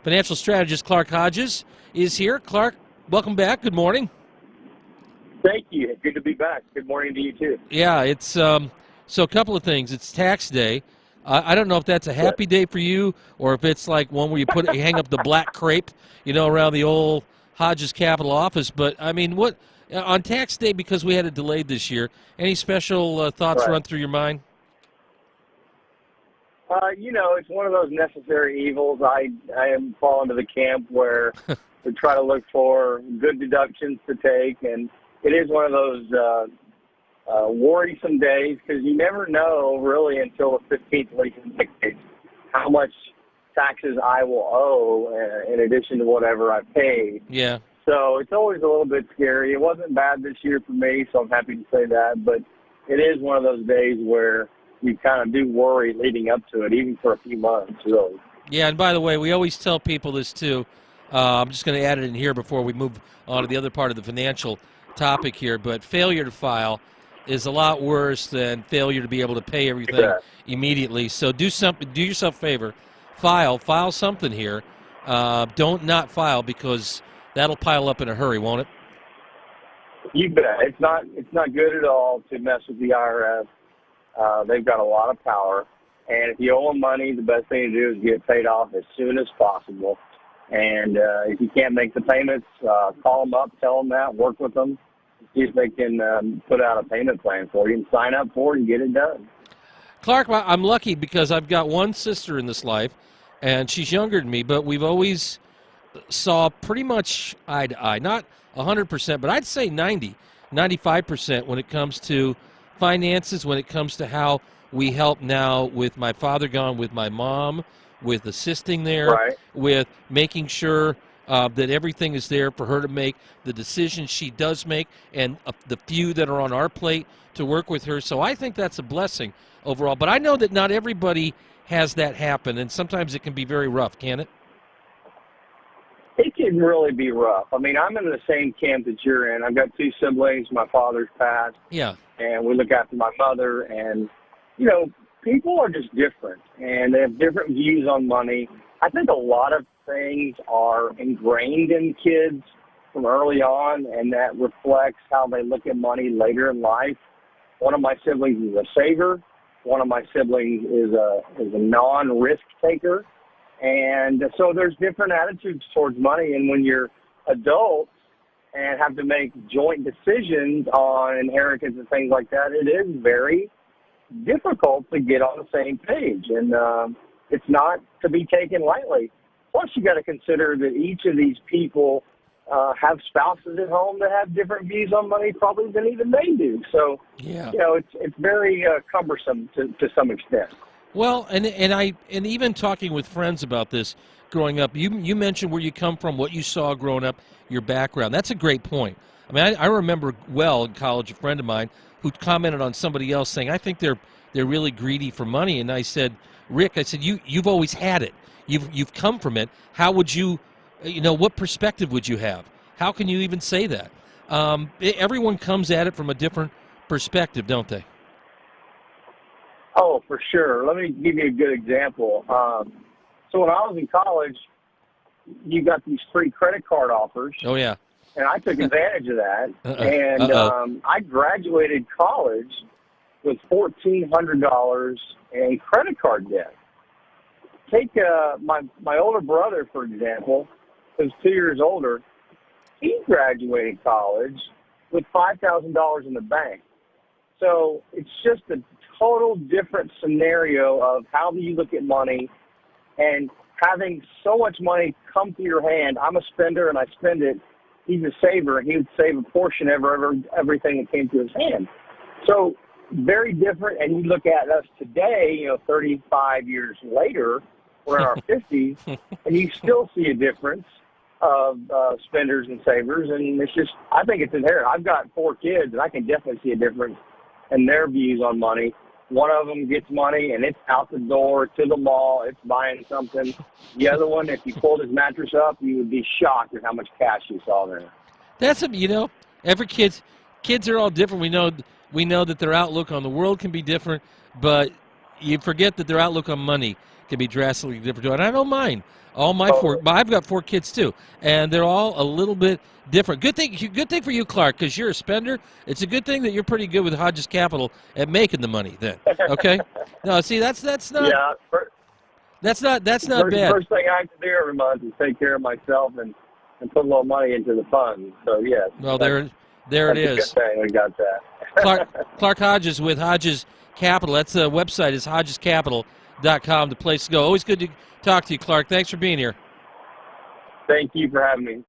Financial strategist Clark Hodges is here. Clark, welcome back. Good morning. Thank you. Good to be back. Good morning to you, too. Yeah, it's so a couple of things. It's tax day. I don't know if that's a happy day for you or if it's like one where you hang up the black crepe, around the old Hodges Capital office. But, I mean, what on tax day, because we had it delayed this year, any special thoughts run through your mind? It's one of those necessary evils. I am falling to the camp where we try to look for good deductions to take, and it is one of those worrisome days because you never know really until the 15th, at least in my case, how much taxes I will owe in addition to whatever I paid. Yeah. So it's always a little bit scary. It wasn't bad this year for me, so I'm happy to say that, but it is one of those days where you kind of do worry leading up to it, even for a few months, really. Yeah, and by the way, we always tell people this too. I'm just going to add it in here before we move on to the other part of the financial topic here, but failure to file is a lot worse than failure to be able to pay everything immediately. So do yourself a favor, file something here. Don't not file because that'll pile up in a hurry, won't it? You bet. It's not good at all to mess with the IRS. They've got a lot of power, and if you owe them money, the best thing to do is get it paid off as soon as possible. And if you can't make the payments, call them up, tell them that, work with them, see if they can put out a payment plan for you and sign up for it and get it done. Clark, I'm lucky because I've got one sister in this life, and she's younger than me, but we've always saw pretty much eye to eye. Not 100%, but I'd say 95% when it comes to finances, when it comes to how we help now with my father gone, with my mom, with assisting there, with making sure that everything is there for her to make the decisions she does make, and the few that are on our plate to work with her. So I think that's a blessing overall. But I know that not everybody has that happen, and sometimes it can be very rough, can it? It can really be rough. I mean, I'm in the same camp that you're in. I've got two siblings. My father's passed. Yeah. And we look after my mother. And, people are just different. And they have different views on money. I think a lot of things are ingrained in kids from early on, and that reflects how they look at money later in life. One of my siblings is a saver. One of my siblings is a non-risk taker. And so there's different attitudes towards money. And when you're adults and have to make joint decisions on inheritance and things like that, it is very difficult to get on the same page. And it's not to be taken lightly. Plus, you got to consider that each of these people have spouses at home that have different views on money probably than even they do. So, it's very cumbersome to some extent. Well, and even talking with friends about this growing up, you mentioned where you come from, what you saw growing up, your background. That's a great point. I mean, I remember well in college a friend of mine who commented on somebody else saying, I think they're really greedy for money. And I said, Rick, you've always had it. You've come from it. How would you, what perspective would you have? How can you even say that? Everyone comes at it from a different perspective, don't they? Oh, for sure. Let me give you a good example. So when I was in college, you got these free credit card offers. Oh, yeah. And I took advantage of that. I graduated college with $1,400 in credit card debt. Take my older brother, for example, who's 2 years older. He graduated college with $5,000 in the bank. So it's just a total different scenario of how do you look at money, and having so much money come to your hand. I'm a spender and I spend it. He's a saver and he would save a portion of everything that came to his hand. So very different. And you look at us today, 35 years later, we're in our 50s, and you still see a difference of spenders and savers. And it's just, I think it's inherent. I've got 4 kids, and I can definitely see a difference in their views on money. One of them gets money, and it's out the door to the mall. It's buying something. The other one, if you pulled his mattress up, you would be shocked at how much cash you saw there. That's every kids are all different. We know that their outlook on the world can be different, but you forget that their outlook on money can be drastically different too. And I know mine. All my four, I've got 4 kids too, and they're all a little bit different. Good thing for you, Clark, because you're a spender. It's a good thing that you're pretty good with Hodges Capital at making the money. Then, okay? No, see, that's not. Yeah. That's not bad. First thing I have to do every month is take care of myself and put a little money into the fund. So yes. Well, there it is. Good thing we got that. Clark Hodges with Hodges Capital. That's the website is hodgescapital.com, the place to go. Always good to talk to you, Clark. Thanks for being here. Thank you for having me.